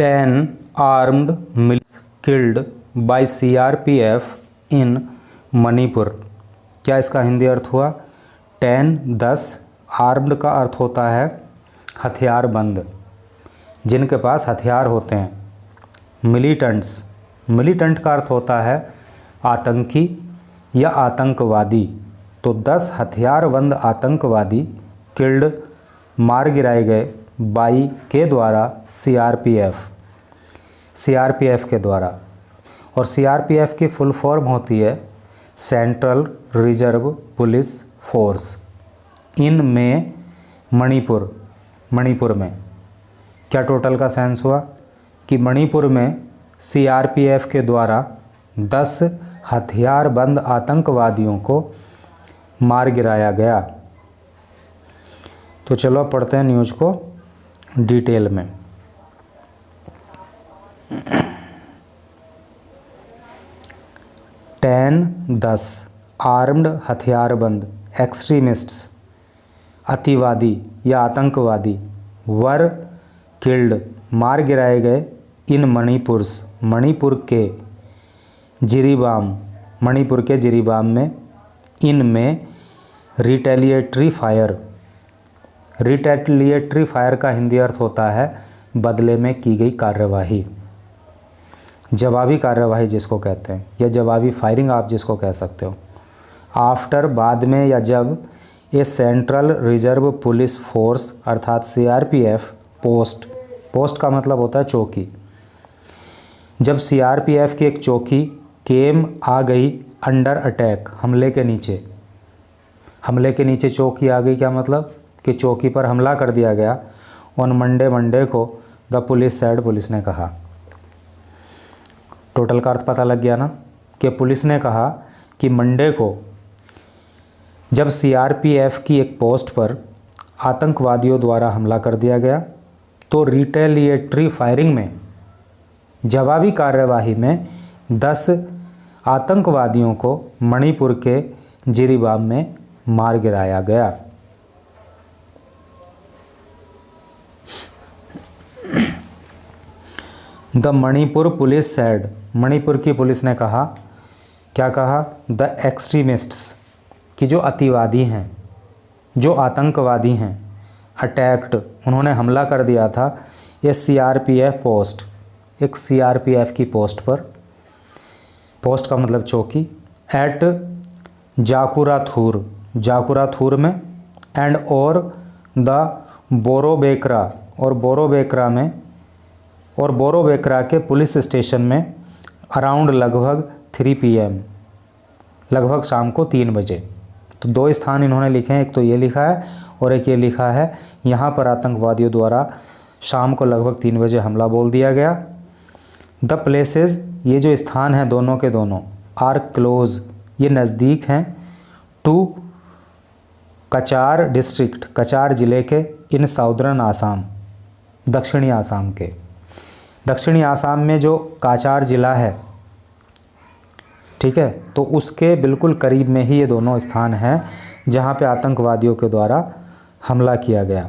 10 armed militias killed by CRPF in Manipur. क्या इसका हिंदी अर्थ हुआ? 10 आर्म्ड का अर्थ होता है हथियारबंद, जिनके पास हथियार होते हैं। मिलिटेंट का अर्थ होता है आतंकी या आतंकवादी। तो 10 हथियारबंद आतंकवादी किल्ड मार गिराए गए बाई के द्वारा सीआरपीएफ के द्वारा। और सीआरपीएफ की फुल फॉर्म होती है सेंट्रल रिजर्व पुलिस फोर्स। इन में मणिपुर में क्या टोटल का सेंस हुआ कि मणिपुर में सीआरपीएफ के द्वारा 10 हथियारबंद आतंकवादियों को मार गिराया गया। तो चलो पढ़ते हैं न्यूज़ को डिटेल में। दस आर्म्ड हथियारबंद एक्सट्रीमिस्ट्स अतिवादी या आतंकवादी वर किल्ड मार गिराए गए इन मणिपुर के जिरीबाम में। इनमें रिटेलिएटरी फायर का हिंदी अर्थ होता है बदले में की गई कार्यवाही, जवाबी कार्यवाही जिसको कहते हैं, या जवाबी फायरिंग आप जिसको कह सकते हो। आफ्टर बाद में या जब ये सेंट्रल रिजर्व पुलिस फोर्स अर्थात सीआरपीएफ पोस्ट का मतलब होता है चौकी। जब सीआरपीएफ की एक चौकी केम आ गई अंडर अटैक हमले के नीचे चौकी आ गई। क्या मतलब कि चौकी पर हमला कर दिया गया। ऑन मंडे को द पुलिस साइड पुलिस ने कहा। टोटल का अर्थ पता लग गया ना कि पुलिस ने कहा कि मंडे को जब सीआरपीएफ की एक पोस्ट पर आतंकवादियों द्वारा हमला कर दिया गया तो रिटेलिएटरी फायरिंग में जवाबी कार्यवाही में 10 आतंकवादियों को मणिपुर के जिरीबाम में मार गिराया गया। The Manipur police sad Manipur की पुलिस ने कहा। क्या कहा? द एक्सट्रीमिस्ट्स कि जो अतिवादी हैं, जो आतंकवादी हैं, अटैक्ड उन्होंने हमला कर दिया था ये सीआरपीएफ पोस्ट, एक सीआरपीएफ की पोस्ट पर, पोस्ट का मतलब चौकी, एट जाकुराथूर में एंड और द बोरोबेकरा और बोरोबेकरा के पुलिस स्टेशन में अराउंड लगभग 3 PM, लगभग शाम को 3 बजे। तो 2 स्थान इन्होंने लिखे हैं, एक तो ये लिखा है और एक ये लिखा है यहाँ पर आतंकवादियों द्वारा शाम को लगभग 3 बजे हमला बोल दिया गया। द प्लेसेस ये जो स्थान हैं दोनों के दोनों आर क्लोज ये नज़दीक हैं टू कचार डिस्ट्रिक्ट कचार ज़िले के इन साउदर्न आसाम दक्षिणी आसाम के। दक्षिणी आसाम में जो काचार ज़िला है, ठीक है, तो उसके बिल्कुल करीब में ही ये दोनों स्थान हैं जहाँ पे आतंकवादियों के द्वारा हमला किया गया।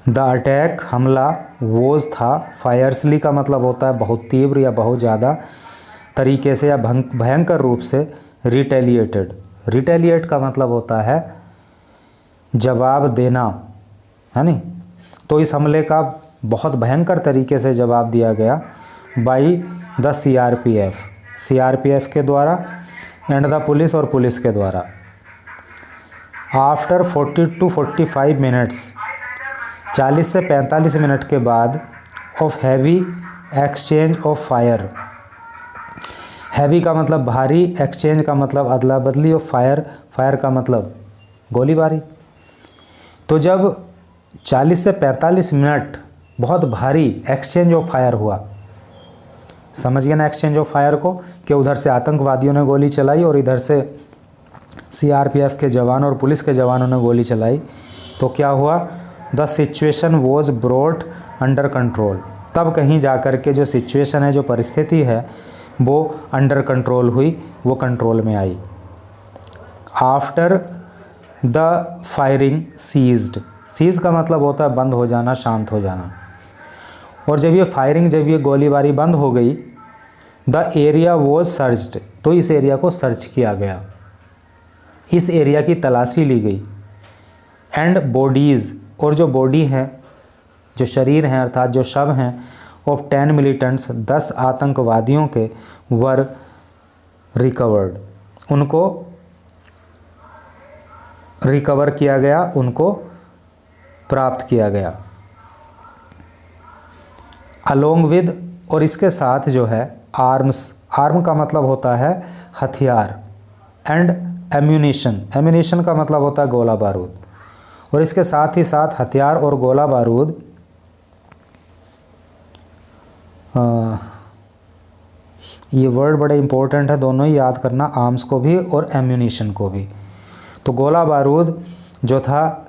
द अटैक हमला वोज था फायर्सली का मतलब होता है बहुत तीव्र या बहुत ज़्यादा तरीके से या भयंकर रूप से। रिटेलिएट का मतलब होता है जवाब देना, है नहीं। तो इस हमले का बहुत भयंकर तरीके से जवाब दिया गया बाई द सीआरपीएफ के द्वारा एंड द पुलिस और पुलिस के द्वारा। आफ्टर 40 to 45 मिनट्स 40 से 45 मिनट के बाद of heavy exchange of fire. Heavy का मतलब भारी, एक्सचेंज का मतलब अदला बदली, और फायर का मतलब गोलीबारी। तो जब 40 से 45 मिनट बहुत भारी एक्सचेंज ऑफ फायर हुआ, समझ गए ना एक्सचेंज ऑफ फायर को, कि उधर से आतंकवादियों ने गोली चलाई और इधर से सीआरपीएफ के जवान और पुलिस के जवानों ने गोली चलाई। तो क्या हुआ? The situation was brought under control. तब कहीं जाकर के जो सिचुएशन है, जो परिस्थिति है, वो अंडर कंट्रोल हुई, वो कंट्रोल में आई। After the firing ceased cease का मतलब होता है बंद हो जाना, शांत हो जाना। और जब ये गोलीबारी बंद हो गई, द एरिया वॉज सर्च्ड, तो इस एरिया को सर्च किया गया, इस एरिया की तलाशी ली गई। एंड बॉडीज़, और जो बॉडी हैं, जो शरीर हैं अर्थात जो शव हैं, ऑफ 10 मिलिटेंट्स, 10 आतंकवादियों के, वर रिकवर्ड, उनको रिकवर किया गया, उनको प्राप्त किया गया। अलोंग विद, और इसके साथ जो है आर्म्स, आर्म का मतलब होता है हथियार, एंड एम्यूनिशन, एम्यूनिशन का मतलब होता है गोला बारूद, और इसके साथ ही साथ हथियार और गोला बारूद ये वर्ड बड़े इंपॉर्टेंट है, दोनों ही याद करना, आर्म्स को भी और एम्यूनिशन को भी। तो गोला बारूद जो था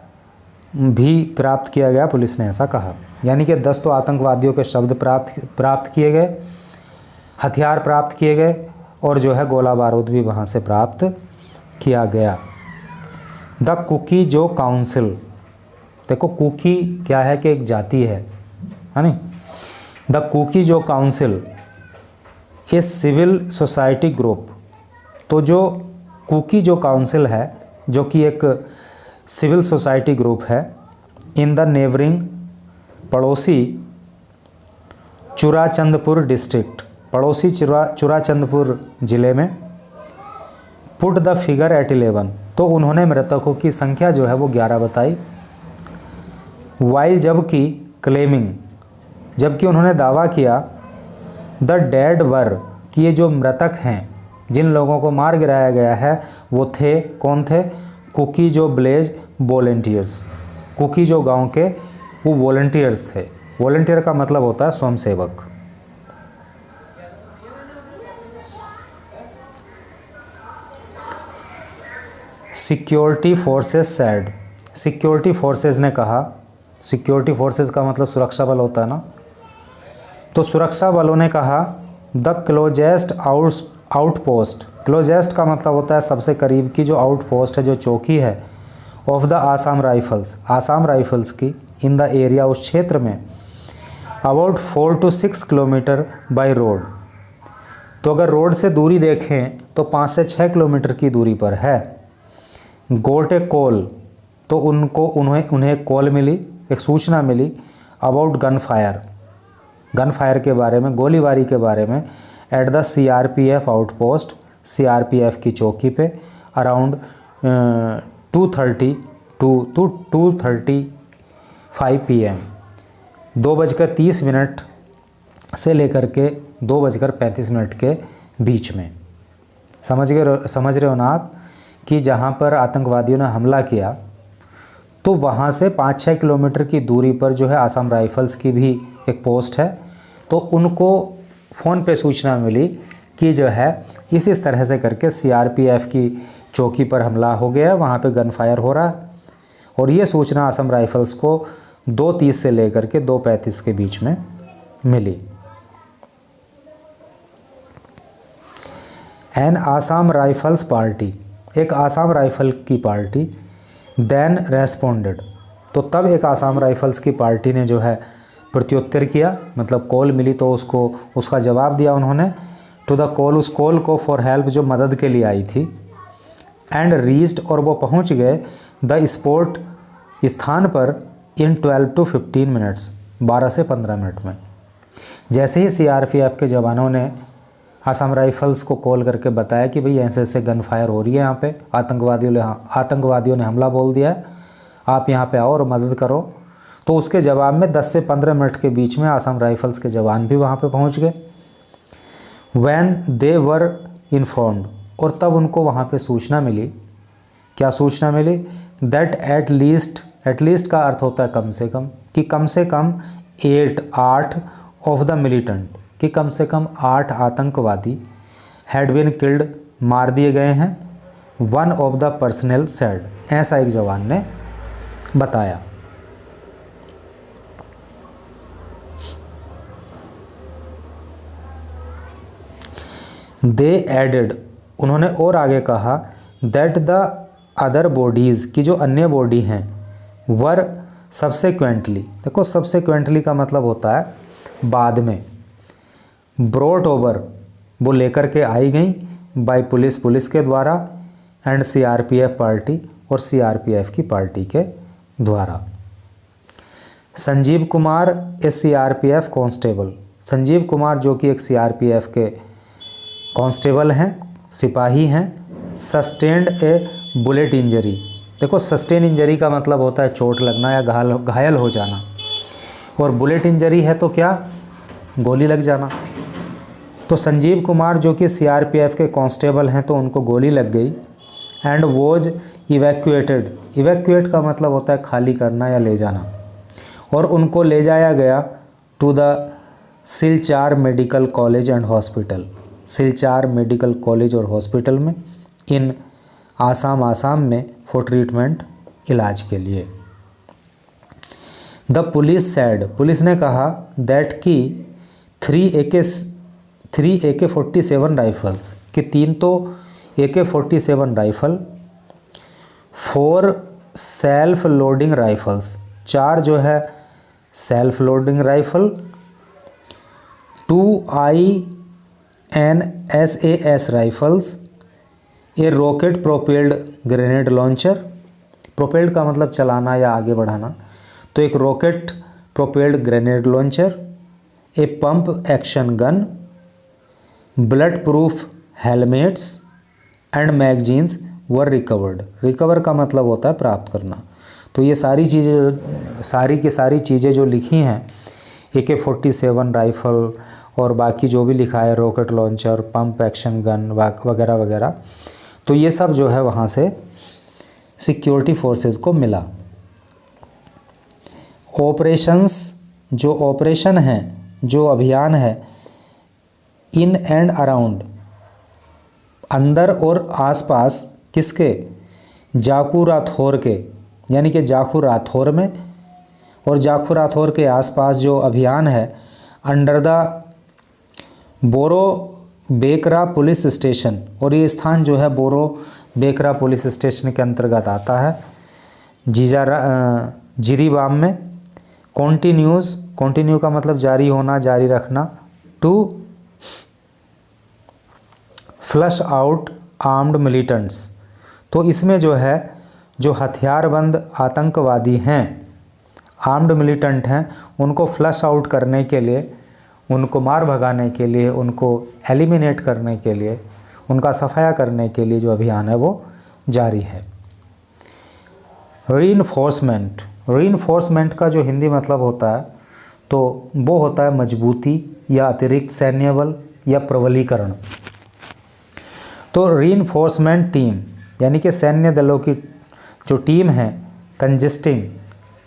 भी प्राप्त किया गया, पुलिस ने ऐसा कहा। यानी कि 10 तो आतंकवादियों के शब्द प्राप्त किए गए, हथियार प्राप्त किए गए, और जो है गोला बारूद भी वहाँ से प्राप्त किया गया। द कुकी जो काउंसिल, देखो कुकी क्या है कि एक जाति है नहीं। The Kuki Zo council a civil society group, तो जो कुकी जो काउंसिल है, जो कि एक सिविल सोसाइटी ग्रुप है, इन द नेबरिंग, पड़ोसी चुराचंदपुर डिस्ट्रिक्ट, पड़ोसी चुराचंदपुर ज़िले में, पुट द फिगर एट 11, तो उन्होंने मृतकों की संख्या जो है वो 11 बताई। वाइल, जबकि क्लेमिंग, जबकि उन्होंने दावा किया, द डेड वर, कि ये जो मृतक हैं, जिन लोगों को मार गिराया गया है, वो थे, कौन थे? कुकी जो विलेज वॉलंटियर्स, कुकी जो गांव के वो वॉलंटियर्स थे। वॉलंटियर का मतलब होता है स्वयंसेवक। Security forces said, security forces ने कहा, सिक्योरिटी फोर्सेस का मतलब सुरक्षा बल होता है ना, तो सुरक्षा बलों ने कहा, द क्लोजेस्ट आउटपोस्ट, क्लोजेस्ट का मतलब होता है सबसे करीब की जो आउटपोस्ट है, जो चौकी है, of the Assam rifles, Assam rifles की, इन द एरिया, उस क्षेत्र में, about 4 to 6 kilometre by road, तो अगर रोड से दूरी देखें तो 5 से 6 किलोमीटर की दूरी पर है। गोट ए कॉल, तो उन्हें कॉल मिली, एक सूचना मिली, अबाउट गन फायर के बारे में, गोलीबारी के बारे में, at the CRPF outpost, CRPF की चौकी पे, अराउंड 2:30 to 2:35 PM, 2:30 से लेकर के 2:35 के बीच में। समझ रहे हो ना आप कि जहाँ पर आतंकवादियों ने हमला किया, तो वहाँ से 5-6 किलोमीटर की दूरी पर जो है आसाम राइफल्स की भी एक पोस्ट है। तो उनको फ़ोन पे सूचना मिली कि जो है इस तरह से करके CRPF की चौकी पर हमला हो गया, वहाँ पे गन फायर हो रहा है, और ये सूचना आसाम राइफल्स को 2:30 से लेकर के 2:35 के बीच में मिली। एन आसाम राइफल्स पार्टी, एक आसाम राइफल की पार्टी, देन रेस्पोंडेड, तो तब एक आसाम राइफल्स की पार्टी ने जो है प्रत्युत्तर किया, मतलब कॉल मिली तो उसका जवाब दिया उन्होंने, टू द कॉल, उस कॉल को, फॉर हेल्प, जो मदद के लिए आई थी, एंड रीच्ड, और वो पहुंच गए, द स्पॉट, स्थान पर, इन 12 to 15 मिनट्स, 12 से 15 मिनट में। जैसे ही CRPF के जवानों ने आसाम राइफल्स को कॉल करके बताया कि भाई ऐसे ऐसे गन फायर हो रही है यहाँ पे, आतंकवादियों ने हमला बोल दिया है, आप यहाँ पे आओ और मदद करो, तो उसके जवाब में 10 से 15 मिनट के बीच में आसाम राइफल्स के जवान भी वहाँ पे पहुँच गए। व्हेन दे वर इन्फॉर्म्ड, और तब उनको वहाँ पे सूचना मिली, क्या सूचना मिली? दैट एट लीस्ट का अर्थ होता है कम से कम, कि कम से कम 8 ऑफ द मिलिटेंट, कि कम से कम 8 आतंकवादी हैड बीन किल्ड, मार दिए गए हैं, one of the personal said, ऐसा एक जवान ने बताया। दे एडेड, उन्होंने और आगे कहा, दैट द अदर बॉडीज़, की जो अन्य बॉडी हैं, वर सबसेक्वेंटली, देखो सबसेक्वेंटली का मतलब होता है बाद में। ब्रॉट ओवर, वो लेकर के आई गई, बाय पुलिस, पुलिस के द्वारा, एंड सीआरपीएफ पार्टी, और सीआरपीएफ की पार्टी के द्वारा। संजीव कुमार ए सीआरपीएफ कांस्टेबल, संजीव कुमार जो कि एक सीआरपीएफ के कांस्टेबल हैं, सिपाही हैं। सस्टेन्ड ए बुलेट इंजरी, देखो सस्टेन इंजरी का मतलब होता है चोट लगना या घायल हो जाना, और बुलेट इंजरी है तो क्या, गोली लग जाना। तो संजीव कुमार जो कि सीआरपीएफ के कांस्टेबल हैं तो उनको गोली लग गई। एंड वॉज इवैक्यूएटेड, इवैक्यूएट का मतलब होता है खाली करना या ले जाना, और उनको ले जाया गया to the Silchar medical college and hospital, Silchar medical college और हॉस्पिटल में इन आसाम में फॉर ट्रीटमेंट, इलाज के लिए। द पुलिस सैड, पुलिस ने कहा दैट कि 3 AK-47 राइफल्स, कि 3 तो AK-47 rifle, 4 self loading rifles, 4 जो है self loading rifle, 2 INSAS rifles, a rocket propelled grenade launcher, propelled का मतलब चलाना या आगे बढ़ाना, तो एक rocket propelled grenade launcher, a pump action gun, bullet proof helmets and magazines were recovered, recover का मतलब होता है प्राप्त करना। तो ये सारी चीज़ें, सारी की सारी चीज़ें जो लिखी हैं, AK-47 राइफ़ल और बाकी जो भी लिखा है, rocket launcher, pump action gun वगैरह वगैरह, तो ये सब जो है वहाँ से सिक्योरिटी फोर्सेस को मिला। ऑपरेशंस, जो ऑपरेशन है, जो अभियान है, इन एंड अराउंड, अंदर और आसपास, किसके, जाखू राथौर के, यानी कि जाखू राथौर में और जाखू राथौर के आसपास जो अभियान है, under the Borobekra police station, और ये स्थान जो है बोरो बेकरा पुलिस स्टेशन के अंतर्गत आता है, जिरीबाम में। कॉन्टीन्यूज़, कॉन्टिन्यू का मतलब जारी होना, जारी रखना। To flush out armed militants, तो इसमें जो है जो हथियारबंद आतंकवादी हैं, आर्म्ड मिलिटेंट हैं, उनको फ्लश आउट करने के लिए, उनको मार भगाने के लिए, उनको एलिमिनेट करने के लिए, उनका सफाया करने के लिए जो अभियान है वो जारी है। रीइंफोर्समेंट, रीइंफोर्समेंट का जो हिंदी मतलब होता है तो वो होता है मजबूती या अतिरिक्त सैन्य बल या प्रबलीकरण। तो रीइंफोर्समेंट टीम यानी कि सैन्य दलों की जो टीम है, कंजिस्टिंग,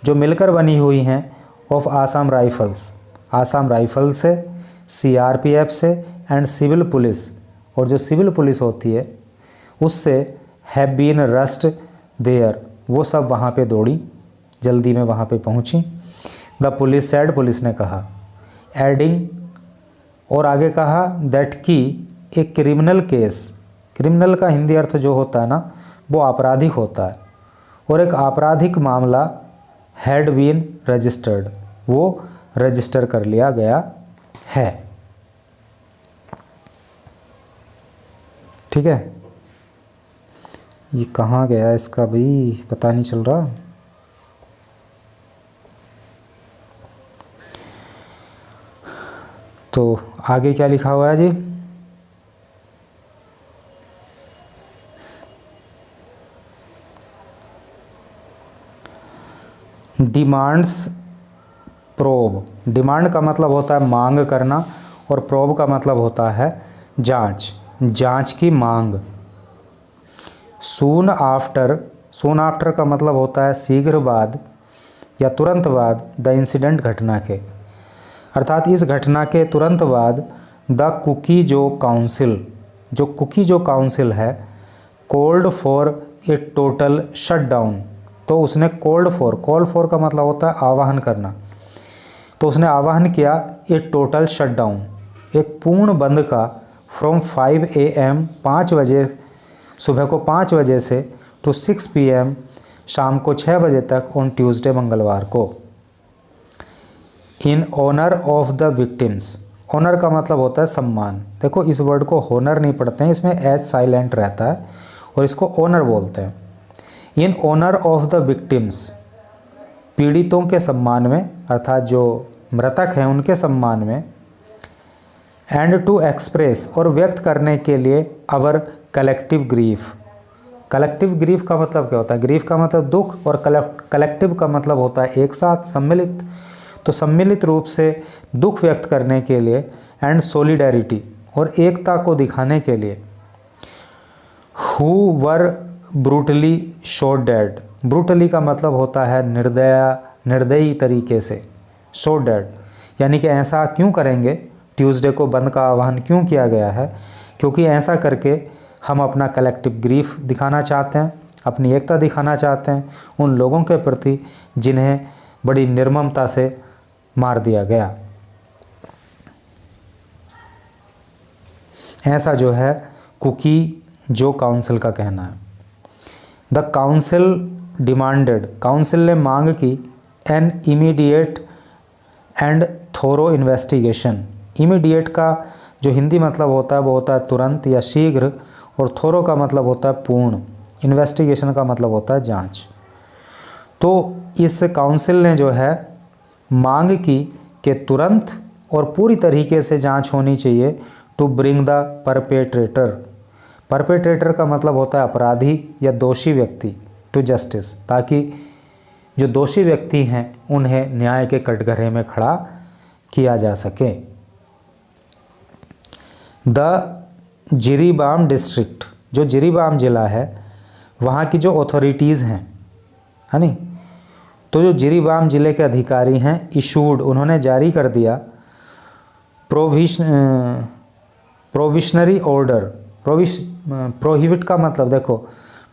जो मिलकर बनी हुई हैं, of Assam rifles, Assam rifle से, सीआरपीएफ से एंड सिविल पुलिस, और जो सिविल पुलिस होती है उससे, हैव बीन रस्ट देयर, वो सब वहाँ पे दौड़ी, जल्दी में वहाँ पे पहुँची। द पुलिस सैड, पुलिस ने कहा। एडिंग, और आगे कहा दैट की ए क्रिमिनल केस, क्रिमिनल का हिंदी अर्थ जो होता है ना वो आपराधिक होता है, और एक आपराधिक मामला हैड बीन रजिस्टर्ड, वो रजिस्टर कर लिया गया है। ठीक है, ये कहाँ गया इसका भाई, पता नहीं चल रहा। तो आगे क्या लिखा हुआ है जी, डिमांड्स प्रोब, डिमांड का मतलब होता है मांग करना, और प्रोब का मतलब होता है जांच, जांच की मांग। सून आफ्टर, सून आफ्टर का मतलब होता है शीघ्र बाद या तुरंत बाद, द इंसिडेंट, घटना के, अर्थात इस घटना के तुरंत बाद, द कुकी जो काउंसिल, जो कुकी जो काउंसिल है, called for a total shutdown, तो उसने कॉल्ड फॉर, कॉल फॉर का मतलब होता है आवाहन करना, तो उसने आवाहन किया ए टोटल शटडाउन, एक पूर्ण बंद का, फ्रॉम 5 AM 5 बजे, सुबह को 5 बजे से, टू 6 PM शाम को 6 बजे तक ऑन ट्यूसडे मंगलवार को। In honour of the victims, honour का मतलब होता है सम्मान। देखो इस वर्ड को होनर नहीं पढ़ते हैं, इसमें एच साइलेंट रहता है और इसको ऑनर बोलते हैं। In honour of the victims, पीड़ितों के सम्मान में, अर्थात जो मृतक हैं उनके सम्मान में। एंड टू एक्सप्रेस, और व्यक्त करने के लिए अवर कलेक्टिव ग्रीफ। कलेक्टिव ग्रीफ का मतलब क्या होता है? ग्रीफ का मतलब दुख और कलेक्टिव का मतलब होता है एक साथ, सम्मिलित। तो सम्मिलित रूप से दुख व्यक्त करने के लिए, एंड सोलिडेरिटी, और एकता को दिखाने के लिए। Who were brutally shot dead, brutally का मतलब होता है निर्दयी तरीके से, शॉट डेड यानी कि ऐसा क्यों करेंगे, ट्यूसडे को बंद का आह्वान क्यों किया गया है? क्योंकि ऐसा करके हम अपना कलेक्टिव ग्रीफ दिखाना चाहते हैं, अपनी एकता दिखाना चाहते हैं उन लोगों के प्रति जिन्हें बड़ी निर्ममता से मार दिया गया। ऐसा जो है कुकी जो काउंसिल का कहना है। द काउंसिल डिमांडेड, काउंसिल ने मांग की, an immediate and thorough investigation. Immediate का जो हिंदी मतलब होता है वो होता है तुरंत या शीघ्र, और थोरो का मतलब होता है पूर्ण, इन्वेस्टिगेशन का मतलब होता है जांच। तो इस काउंसिल ने जो है मांग की कि तुरंत और पूरी तरीके से जांच होनी चाहिए, to bring the perpetrator. Perpetrator का मतलब होता है अपराधी या दोषी व्यक्ति, टू जस्टिस, ताकि जो दोषी व्यक्ति हैं उन्हें न्याय के कटघरे में खड़ा किया जा सके। द जिरीबाम डिस्ट्रिक्ट, जो जिरीबाम ज़िला है वहाँ की जो अथॉरिटीज़ हैं, है नी, तो जो जिरीबाम ज़िले के अधिकारी हैं, इशूड, उन्होंने जारी कर दिया प्रोविशनरी ऑर्डर। प्रोहिबिट का मतलब देखो,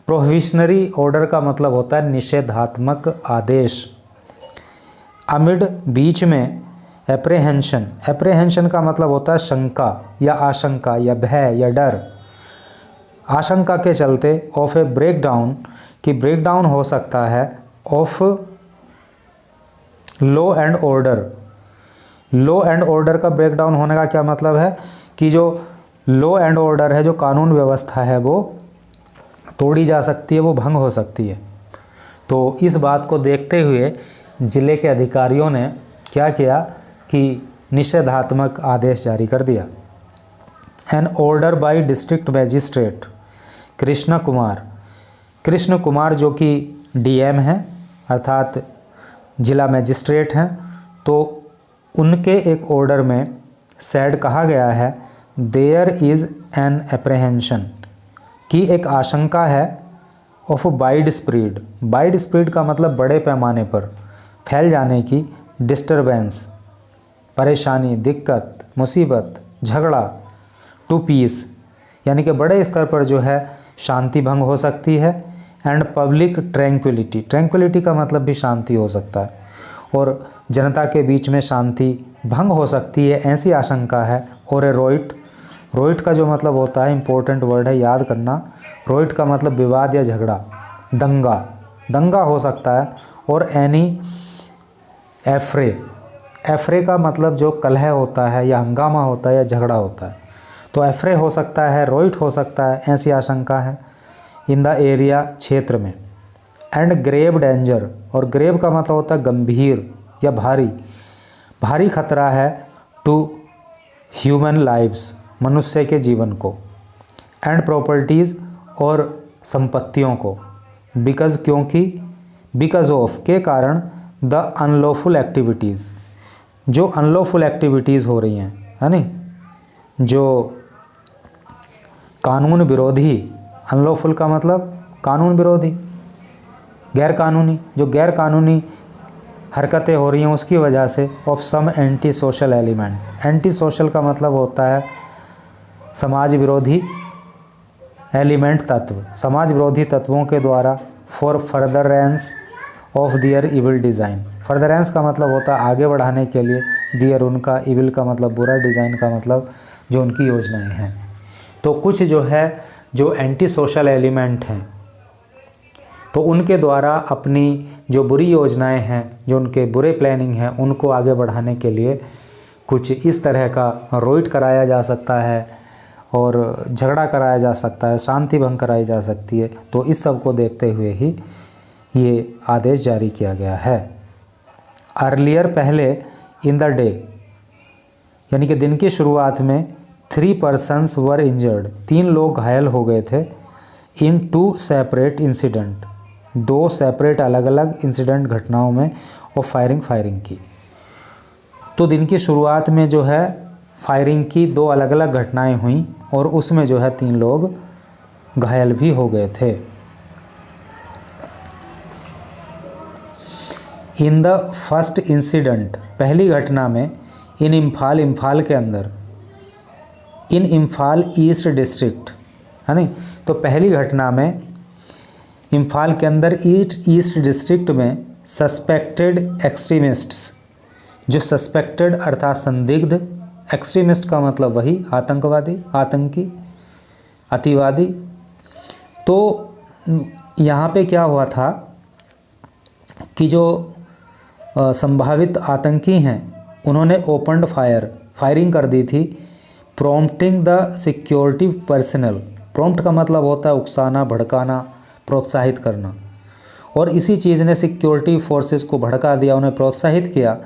प्रोहिबिशनरी ऑर्डर का मतलब होता है निषेधात्मक आदेश। अमिड, बीच में, एप्रेहेंशन, एप्रेहेंशन का मतलब होता है शंका या आशंका या भय या डर, आशंका के चलते, ऑफ ए ब्रेकडाउन, कि ब्रेकडाउन हो सकता है, of law and order. Law and order का ब्रेकडाउन होने का क्या मतलब है कि जो लॉ एंड ऑर्डर है, जो कानून व्यवस्था है, वो तोड़ी जा सकती है, वो भंग हो सकती है। तो इस बात को देखते हुए ज़िले के अधिकारियों ने क्या किया कि निषेधात्मक आदेश जारी कर दिया। An order by district magistrate Krishna Kumar, Krishna Kumar जो कि डीएम हैं, अर्थात जिला मैजिस्ट्रेट हैं, तो उनके एक ऑर्डर में सेड कहा गया है, देयर इज़ एन एप्रहेंशन, की एक आशंका है, of wide spread, wide spread का मतलब बड़े पैमाने पर फैल जाने की, डिस्टरबेंस, परेशानी, दिक्कत, मुसीबत, झगड़ा, टू पीस, यानी कि बड़े स्तर पर जो है शांति भंग हो सकती है, एंड पब्लिक ट्रैंक्विलिटी, ट्रैंक्विलिटी का मतलब भी शांति हो सकता है, और जनता के बीच में शांति भंग हो सकती है, ऐसी आशंका है। और ए रोइट, रोइट का जो मतलब होता है, इम्पोर्टेंट वर्ड है, याद करना, रोइट का मतलब विवाद या झगड़ा, दंगा, दंगा हो सकता है। और एनी एफ्रे, एफ्रे का मतलब जो कलह होता है या हंगामा होता है या झगड़ा होता है, तो एफ्रे हो सकता है, रोइट हो सकता है, ऐसी आशंका है इन द एरिया, क्षेत्र में। एंड ग्रेव डेंजर, और ग्रेव का मतलब होता है गंभीर या भारी, भारी खतरा है, टू ह्यूमन लाइव्स, मनुष्य के जीवन को, एंड प्रॉपर्टीज़, और संपत्तियों को, बिकॉज, क्योंकि, बिकॉज ऑफ, के कारण, द अनलॉफुल एक्टिविटीज़, जो अनलॉफुल एक्टिविटीज़ हो रही हैं, है नी, जो कानून विरोधी, अनलॉफुल का मतलब कानून विरोधी, गैर कानूनी, जो गैर कानूनी हरकतें हो रही हैं उसकी वजह से, of some anti social element, anti social का मतलब होता है समाज विरोधी एलिमेंट, तत्व, समाज विरोधी तत्वों के द्वारा, for furtherance of their evil design, furtherance का मतलब होता है आगे बढ़ाने के लिए, दियर उनका, इविल का मतलब बुरा, डिज़ाइन का मतलब जो उनकी योजनाएं हैं। तो कुछ जो है जो एंटी सोशल एलिमेंट हैं तो उनके द्वारा अपनी जो बुरी योजनाएं हैं, जो उनके बुरे प्लानिंग हैं, उनको आगे बढ़ाने के लिए कुछ इस तरह का रोइट कराया जा सकता है और झगड़ा कराया जा सकता है, शांति भंग कराई जा सकती है। तो इस सब को देखते हुए ही ये आदेश जारी किया गया है। अर्लियर पहले इन द डे, यानी कि दिन की शुरुआत में 3 persons वर इंजर्ड, 3 लोग घायल हो गए थे इन 2 सेपरेट इंसिडेंट, 2 सेपरेट अलग अलग इंसिडेंट घटनाओं में और फायरिंग की। तो दिन की शुरुआत में जो है फायरिंग की 2 अलग अलग घटनाएं हुई और उसमें जो है 3 लोग घायल भी हो गए थे। इन द फर्स्ट इंसिडेंट, पहली घटना में इन इम्फाल के अंदर, इन इम्फाल ईस्ट डिस्ट्रिक्ट, है नहीं, तो पहली घटना में इम्फाल के अंदर ईस्ट डिस्ट्रिक्ट में सस्पेक्टेड एक्सट्रीमिस्ट्स, जो सस्पेक्टेड अर्थात संदिग्ध, एक्सट्रीमिस्ट का मतलब वही आतंकवादी, आतंकी, अतिवादी। तो यहाँ पे क्या हुआ था कि जो संभावित आतंकी हैं उन्होंने ओपनड फायरिंग कर दी थी, prompting the security personal. Prompt का मतलब होता है उकसाना, भड़काना, प्रोत्साहित करना, और इसी चीज़ ने सिक्योरिटी फोर्सेस को भड़का दिया, उन्हें प्रोत्साहित किया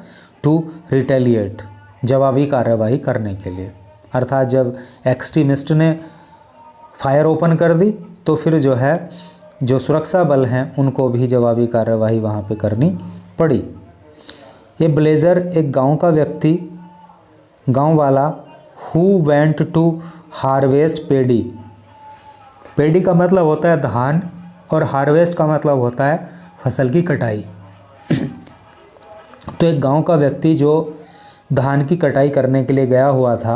टू रिटेलिएट, जवाबी कार्रवाई करने के लिए। अर्थात जब एक्सट्रीमिस्ट ने फायर ओपन कर दी तो फिर जो है जो सुरक्षा बल हैं उनको भी जवाबी कार्रवाई वहाँ पे करनी पड़ी। ये ब्लेजर एक गांव का व्यक्ति, गांव वाला, हु वेंट टू हार्वेस्ट पेडी, पेडी का मतलब होता है धान और हार्वेस्ट का मतलब होता है फसल की कटाई। तो एक गांव का व्यक्ति जो धान की कटाई करने के लिए गया हुआ था,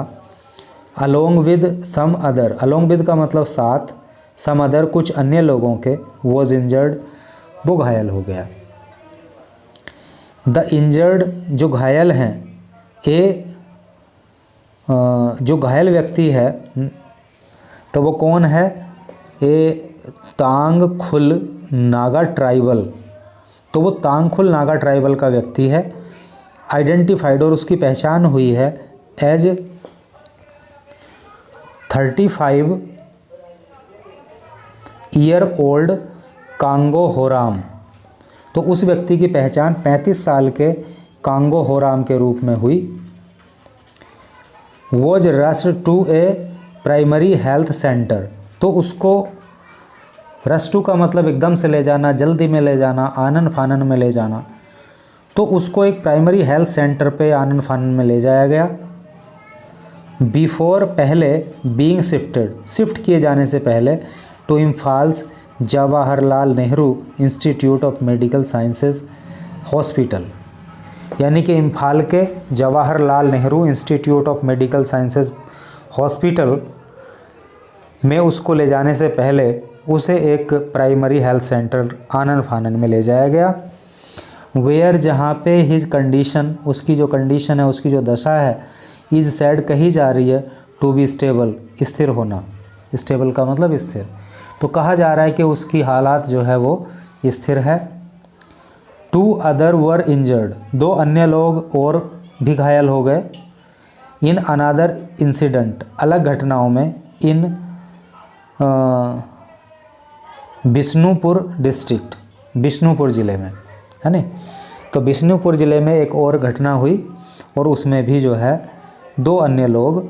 along with some other, along with का मतलब साथ, सम अदर कुछ अन्य लोगों के, वॉज इंजर्ड, वो घायल हो गया। द इंजर्ड, जो घायल हैं, जो घायल व्यक्ति है तो वो कौन है, तांग खुल नागा ट्राइबल, तो वो तांग खुल नागा ट्राइबल का व्यक्ति है। आइडेंटिफाइड, और उसकी पहचान हुई है एज 35 ईयर ओल्ड कांगो होराम, तो उस व्यक्ति की पहचान 35 साल के कांगो होराम के रूप में हुई। Was rushed to a primary health centre, तो उसको, रश टू का मतलब एकदम से ले जाना, जल्दी में ले जाना, आनन फानन में ले जाना, तो उसको एक प्राइमरी हेल्थ सेंटर पे आनन फानन में ले जाया गया। बिफोर, पहले, बीइंग शिफ्टेड, शिफ्ट किए जाने से पहले, to Imphal's Jawaharlal Nehru institute of medical sciences hospital, यानी कि इम्फाल के Jawaharlal Nehru institute of medical sciences hospital में उसको ले जाने से पहले उसे एक प्राइमरी हेल्थ सेंटर आनन फानन में ले जाया गया। वेयर, जहाँ पे हिज कंडीशन, उसकी जो कंडीशन है, उसकी जो दशा है, इज सैड, कही जा रही है, टू बी स्टेबल, स्थिर होना, स्टेबल का मतलब स्थिर, तो कहा जा रहा है कि उसकी हालात जो है वो स्थिर है। 2 अदर वर इंजर्ड, 2 अन्य लोग और भी घायल हो गए। इन अनदर इंसिडेंट, अलग घटनाओं में, इन बिष्णुपुर डिस्ट्रिक्ट, बिष्णुपुर ज़िले में, है नहीं, तो बिष्णुपुर ज़िले में एक और घटना हुई और उसमें भी जो है 2 अन्य लोग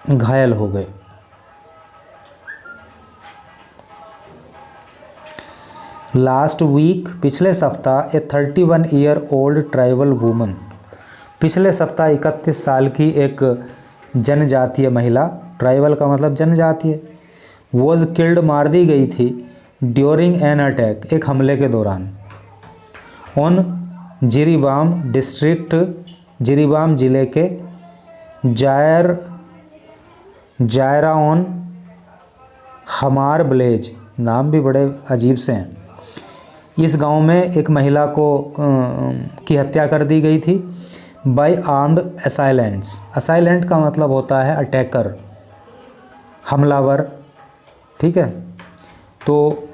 घायल हो गए। लास्ट वीक, पिछले सप्ताह, ए 31 ईयर ओल्ड ट्राइबल वूमन, पिछले सप्ताह 31 साल की एक जनजातीय महिला, ट्राइबल का मतलब जनजातीय, वॉज किल्ड, मार दी गई थी, ड्यूरिंग एन अटैक, एक हमले के दौरान, ऑन जिरीबाम डिस्ट्रिक्ट, जिरीबाम ज़िले के जायरा ऑन हमार विलेज, नाम भी बड़े अजीब से हैं। इस गांव में एक महिला को की हत्या कर दी गई थी बाय आर्म्ड असाइलेंट्स, असाइलेंट का मतलब होता है अटैकर, हमलावर, ठीक है। तो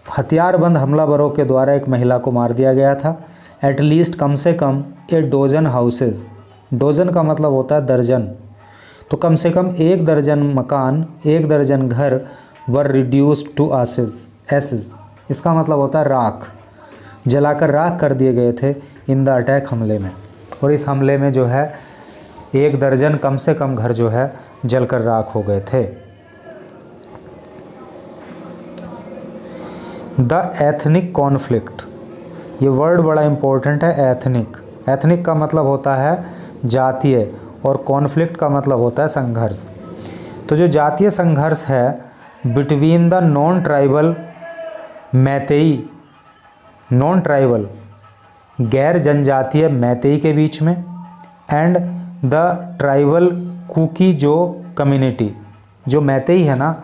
हथियारबंद हमलावरों के द्वारा एक महिला को मार दिया गया था। एटलीस्ट कम से कम ए डोजन हाउसेज, डोजन का मतलब होता है दर्जन, तो कम से कम 1 दर्जन मकान, 1 दर्जन घर वर रिड्यूस्ड टू एसेस, इसका मतलब होता है राख, जलाकर राख कर दिए गए थे इन द अटैक, हमले में। और इस हमले में जो है 1 दर्जन कम से कम घर जो है जलकर राख हो गए थे। द एथनिक कॉन्फ्लिक्ट, ये वर्ड बड़ा इम्पोर्टेंट है। एथनिक, एथनिक का मतलब होता है जातीय और कॉन्फ्लिक्ट का मतलब होता है संघर्ष। तो जो जातीय संघर्ष है between the non tribal Meitei, non tribal गैर जनजातीय मैतेई के बीच में, एंड द ट्राइबल कुकी जो कम्युनिटी, जो मैतेई है ना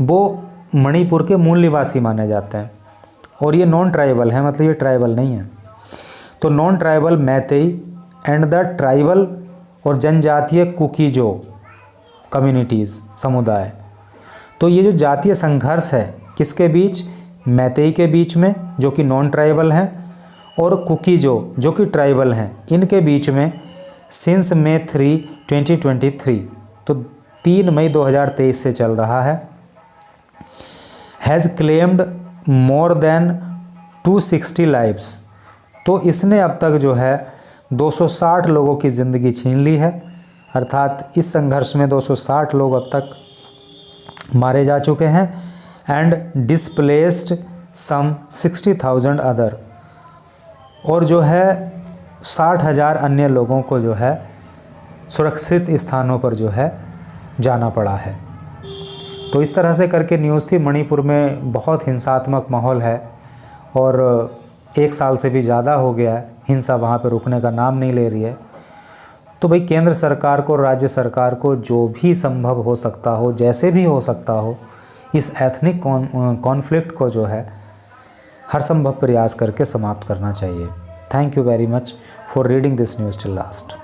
वो मणिपुर के मूल निवासी माने जाते हैं, और ये नॉन ट्राइबल है, मतलब ये ट्राइबल नहीं है। तो non tribal Meitei and the tribal और जनजातीय कुकी जो कम्युनिटीज़, समुदाय। तो ये जो जातीय संघर्ष है किसके बीच, मैतेई के बीच में जो कि नॉन ट्राइबल हैं, और कुकी जो कि ट्राइबल हैं, इनके बीच में सिंस May 3, 2023, तो 3 मई 2023 से चल रहा है। Has claimed more than 260 lives, तो इसने अब तक जो है 260 लोगों की ज़िंदगी छीन ली है, अर्थात इस संघर्ष में 260 लोग अब तक मारे जा चुके हैं। एंड डिस्प्लेस्ड सम 60,000 अदर, और जो है 60,000 अन्य लोगों को जो है सुरक्षित स्थानों पर जो है जाना पड़ा है। तो इस तरह से करके न्यूज़ थी। मणिपुर में बहुत हिंसात्मक माहौल है और 1 साल से भी ज़्यादा हो गया है, हिंसा वहाँ पर रुकने का नाम नहीं ले रही है। तो भाई केंद्र सरकार को, राज्य सरकार को जो भी संभव हो सकता हो, जैसे भी हो सकता हो, इस एथनिक कॉन्फ्लिक्ट को जो है हर संभव प्रयास करके समाप्त करना चाहिए। Thank you very much for reading this news till last.